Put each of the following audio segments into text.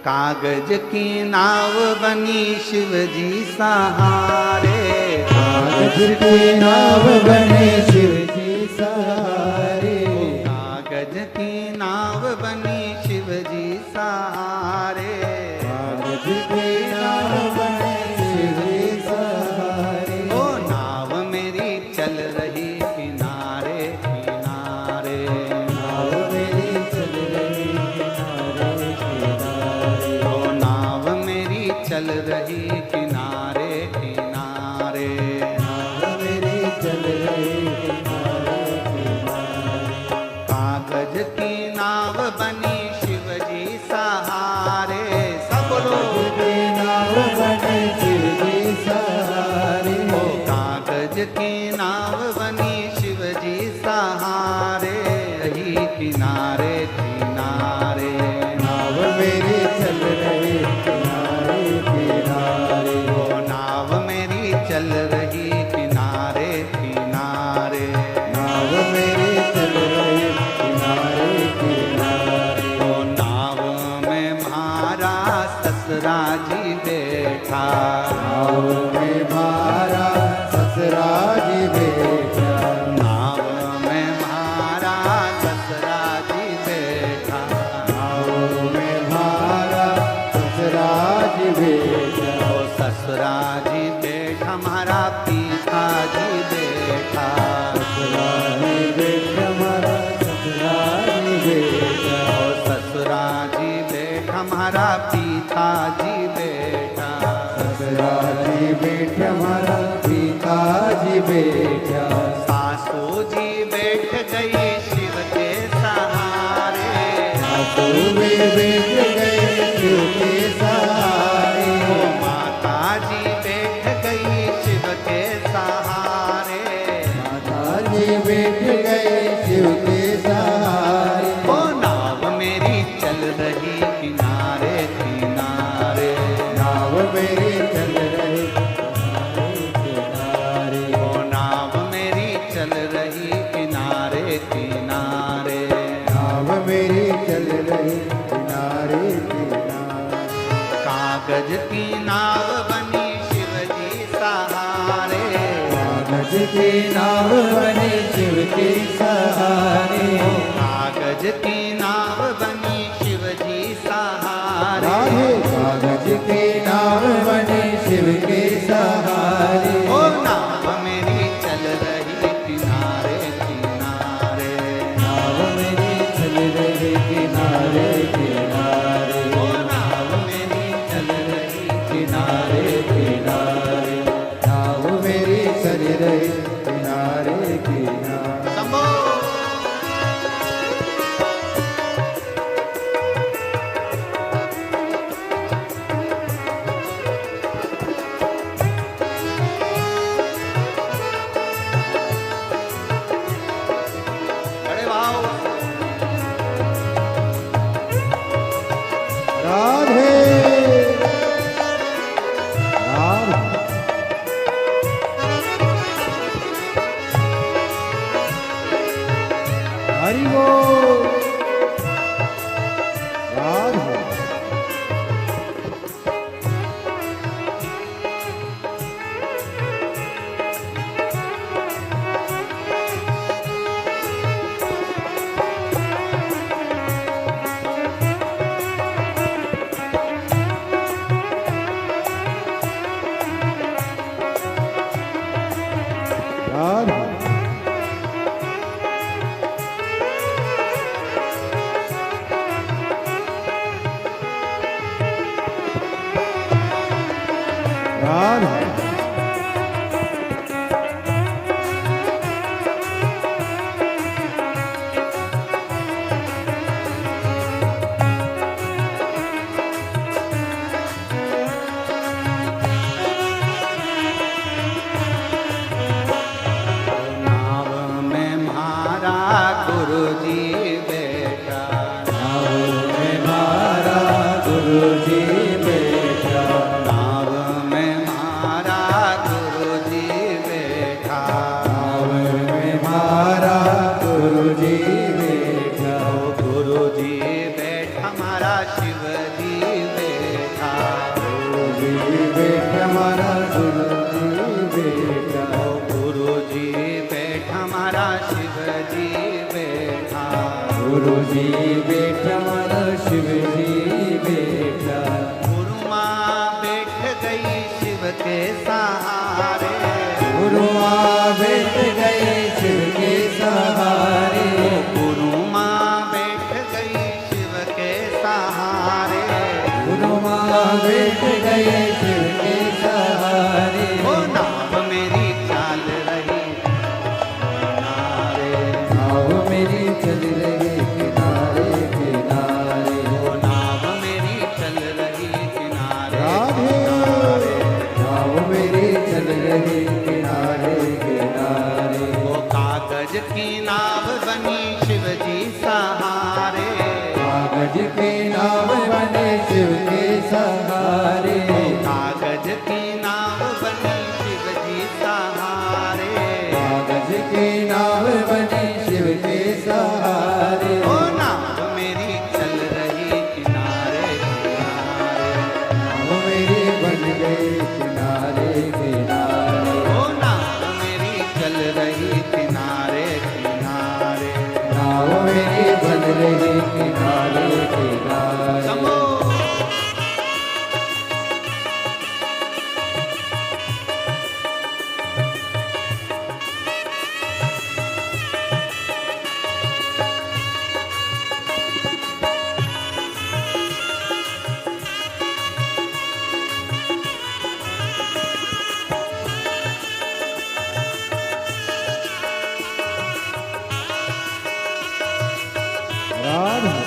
कागज की नाव बनी शिव जी सहारे, कागज की नाव बने शिव जी सहारे, कागज की नाव बनी शिव जी सहारे, कागज की नाव बने शिव जी सहारे। ओ नाव मेरी चल रही किनारे किनारे, नाव मेरी चल रही किनारे किनारे, ओ नाव मेरी चल रही किनारे किनारे, नाव मेरी चल रही किनारे किनारे। कागज की नाव बनी शिव जी सहारे, सब लोग कागज की नाव बने शिव जी सहारे, ओ कागज की नाव बनी शिव जी सहारे, रही किनारे किनारे, नाव मेरी चल रही किनारे किनारे, ओ नाव मेरी चल रही किनारे किनारे, नाव मेरी चल रही किनारे किनारे। ओ नाव में म्हारा ससुरा जी बैठा, नाव में मारा ससुरा जी बैठा, नाव में म्हारा ससुरा जी बैठा, नाव में मारा ससुरा जी बैठा, ओ ससुरा जी बैठा हमारा पिता जी बैठा, ससुरा जी बैठा मारा ससुरा जी बैठा, ओ ससुरा जी बैठा हमारा पिता जी बैठा, ससुरा जी बैठा मारा पिता जी बैठा, सासू जी बैठ गई शिव के सहारे, सासू में बैठ गए शिव के सहारे, ओ माता जी बैठ गई शिव के सहारे, माता जी बैठ गए शिव के सहारे। ओ नाव मेरी चल रही किनारे किनारे, नाव मेरी चल रही किनारे, ओ नाव मेरी चल रही किनारे किनारे, नाव मेरी चल रही किनारे किनारे। कागज की नाव बनी शिव जी सहारे, कागज की नाव बने शिव के सहारे, कागज की नाव बनी शिव जी सहारे, राधे कागज की नाव बने शिव के सहारे। ओ नाव मेरी चल रही किनारे किनारे, नाव मेरी चल रही किनारे किनारे, ओ नाव मेरी चल रही किनारे किनारे, नाव मेरी चल रही किनारे किनारे। शंभो। अरे वाह, राधे राधे हरि बोल राधे राधे राधे नाव में म्हारा गुरु जी बैठा, नाव में मारा गुरु जी बैठा, नाव में म्हारा गुरु जी बैठा मारा शिव जी बैठा। गुरु माँ बैठ गई शिव के सहारे, गुरु माँ बैठ गए शिव के सहारे। गुरु माँ बैठ गई शिव के सहारे, गुरु माँ बैठ गए शिव के सहारे। ओ नाव मेरी चाल रही किनारे, नाव मेरी चल रही किनारे किनारे। ओ नाव मेरी चल रही किनारे राधे नाव मेरी चल रही किनारे किनारे। वो कागज की नाव बनी शिव जी सहारे, कागज की नाव बने शिव के सहारे। कागज की नाव बनी शिव जी सहारे, कागज की नाव बने शिव के सहारे। ओ नाव मेरी चल रही किनारे किनारे, नाव मेरी बन गई किनारे किनारे। ओ नाव मेरी चल रही किनारे किनारे। नाव मेरी बन रही किनारे किनारे। समो राधे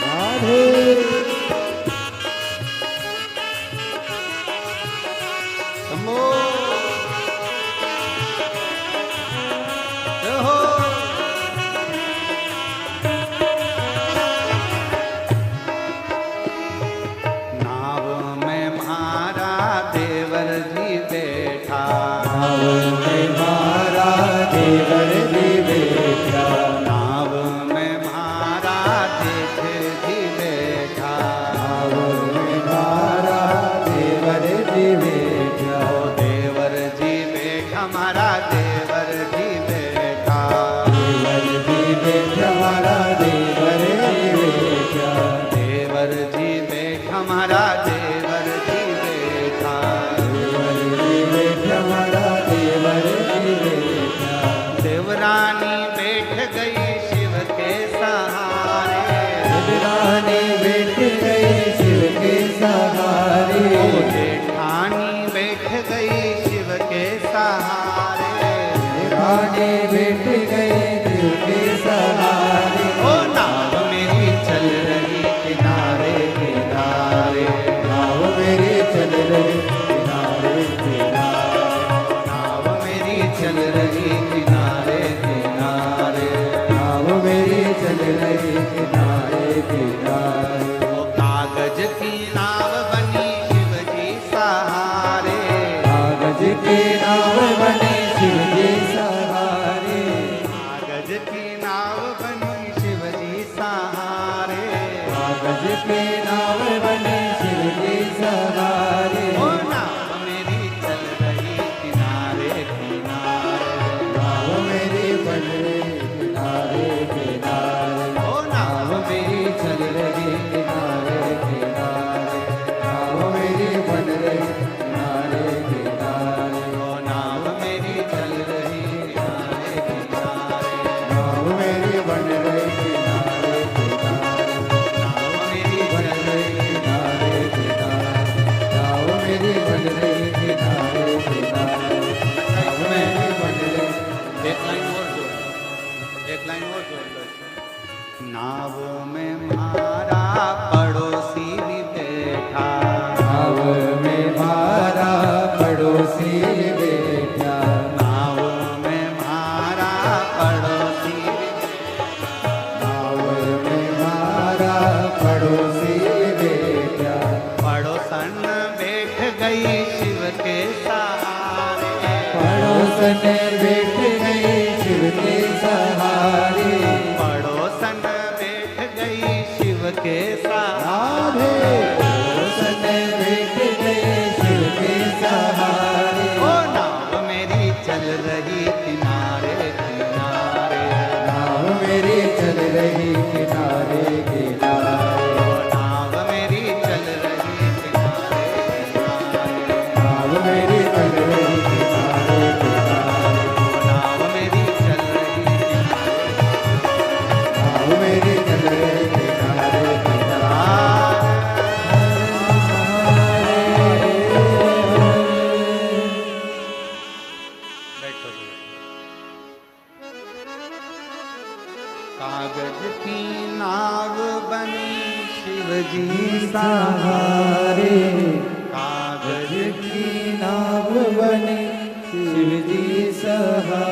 राधे समो जय हो। नाव में मारा देवर जी बैठा, नाव में मारा देवर जी बैठा। नाव में मारा जेठ जी बैठा, नाव में मारा देवर जी बैठा। ओ देवर जी बैठा मारा देवर जी बैठा, देवर जी बैठा मारा देवर जी बैठा। देवर जी बैठा मारा देवर जी बैठा, देवर जी बैठा मारा देवर जी बैठा। देवरानी बैठ गई शिव के सहारे, देवरानी बैठ गई शिव के सहारे। ओ जेठानी बैठ गई शिव के सहारे, देवरानी बैठ गई शिव के सहारे। ओ नाव मेरी चल रही किनारे किनारे, नाव मेरी चल रही किनारे किनारे। नाव मेरी चल रही किनारे किनारे। नाव मेरी चल रही किनारे किनारे। ओ कागज की नाव बनी शिव जी सहारे, कागज की नाव बने शिव जी सहारे। कागज की नाव बनी शिव जी सहारे, कागज की नाव बने शिव जी सहारे। ओ नाव मेरी चल रही किनारे किनारे, नाव मेरी बन रही किनारे किनारे। ओ नाव नाव मेरी चल रही किनारे किनारे। नाव मेरी बन रही किनारे किनारे। ओ नाव मेरी चल रही किनारे किनारे, नाव मेरी बन रही किनारे किनारे। नाव मेरी बन चल रही रही। किनारे किनारे। नाव मेरी बन रही किनारे किनारे। नाव मेरी बन रही। एक लाइन और जोड़ लो, एक लाइन और जोड़ लो। नाव में मारा पड़ोसी भी बैठा, नाव में मारा पड़ोसी बैठा। नाव में मारा पड़ोसी भी बैठा, नाव में मारा पड़ोसी बैठा। पड़ोसन बैठ गई शिव के सहारे, पड़ोसन बैठ गई शिव के सहारे पड़ोसन बैठ गई शिव के राधे पड़ोसन बैठ गए शिव के सहारे ओ नाव मेरी चल रही किनारे किनारे नाव मेरी चल रही किनारे किनारे ओ नाव मेरी चल रही किनारे किनारे नाव मेरी चल रही किनारे किनारे नाव मेरी चल रही किनारे नाव मेरी चल रही किनारे बैठो कागज की नाव बनी शिव जी सहारे कागज की नाव बने शिव जी सहारे